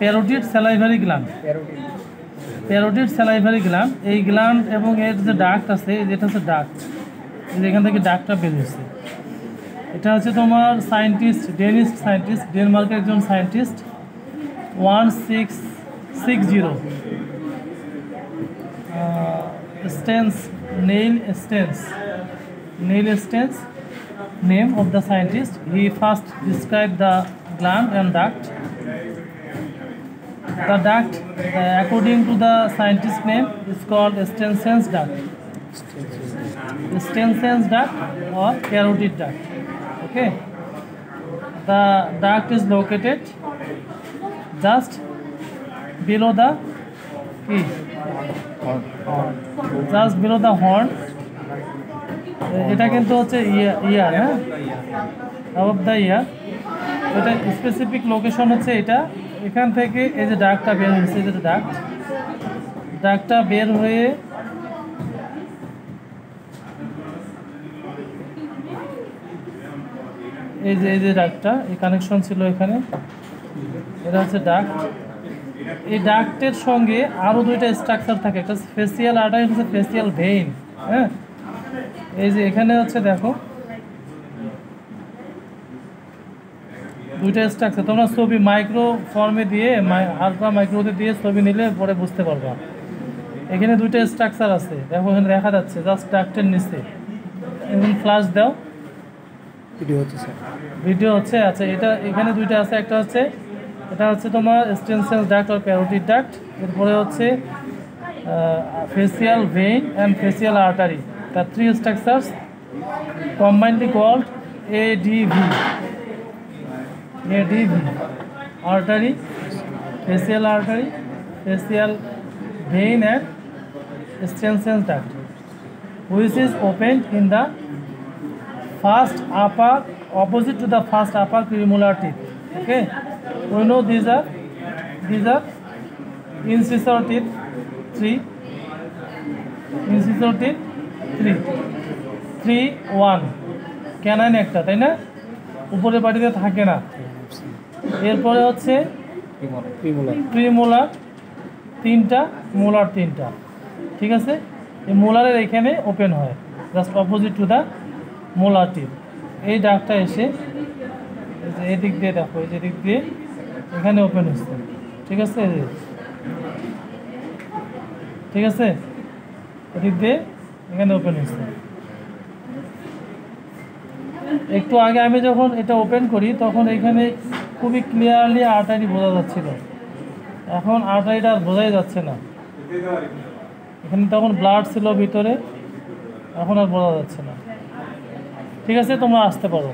Parotid salivary gland. Parotid salivary gland, এই gland এবং এর যে ডাক্ট আছে, যেটা হচ্ছে ডাক্ট, এখান থেকে ডাক্টটা বের হচ্ছে। এটা হচ্ছে তোমার সায়েন্টিস্ট, ডেনমার্কের একজন scientist 1660 Neil Stens, name of the scientist. He first described the gland and duct. The duct, according to the scientist's name, is called Stenson's duct. Stenson's duct or carotid duct. Okay. The duct is located just below the key. Just below the horn. এটা কিন্তু হচ্ছে ইয়ার, হ্যাঁ, of the year. এটা specific location হচ্ছে এটা, এখান থেকে এই যে ডাকটা বের হয়েছে, এই যে ডাকটা বের হয়ে এই যে ডাকটা, এই কানেকশন ছিল এখানে, এটা হচ্ছে ডাক্ট। এই ডাক্টের সঙ্গে আরও দুইটা স্ট্রাকচার থাকে, একটা ফেসিয়াল আর্টারি, হচ্ছে ফেসিয়াল ভেইন। হ্যাঁ, এই যে এখানে হচ্ছে দেখো দুইটা স্ট্রাকচার, তোমরা ছবি মাইক্রো ফর্মে দিয়ে, আলট্রা মাইক্রোতে দিয়ে ছবি নিলে পরে বুঝতে পারবা। এখানে দুইটা স্ট্রাকচার আছে, দেখো এখানে দেখা যাচ্ছে জাস্ট ডাক্টের নিচে। এখন ফ্ল্যাশ দাও, ভিডিও হচ্ছে। আচ্ছা, এটা এখানে দুইটা আছে, একটা হচ্ছে এটা হচ্ছে তোমার স্টেনসেল ডাক্ট আর প্যারোটিড ডাক্ট। এরপরে হচ্ছে facial vein and facial artery. The three structures combinedly called ADV. Artery, facial artery, facial vein and Stenson's duct, which is opened in the first upper, opposite to the first upper premolar teeth. Okay, we know these are incisor teeth 3, incisor teeth 3, 1 canine একটা, তাই না, উপরের পাটিতে থাকে না। এরপরে হচ্ছে premolar 3টা, molar 3টা। ঠিক আছে, এই মোলারের এখানে ওপেন হয়, just opposite to the molar tip. এই ডাকটা এসে এদিক দিয়ে দেখো, এই যে দিক দিয়ে এখানে ওপেন হচ্ছে। ঠিক আছে, ঠিক আছে, এদিক দিয়ে এখানে ওপেন হচ্ছে। একটু আগে আমি যখন এটা ওপেন করি তখন এখানে খুবই ক্লিয়ারলি আর্টারি বোঝা যাচ্ছিল, এখন আর্টারিটা আর বোঝাই যাচ্ছে না। এখানে তখন ব্লাড ছিল ভিতরে, এখন আর বোঝা যাচ্ছে না। ঠিক আছে, তোমরা আসতে পারো।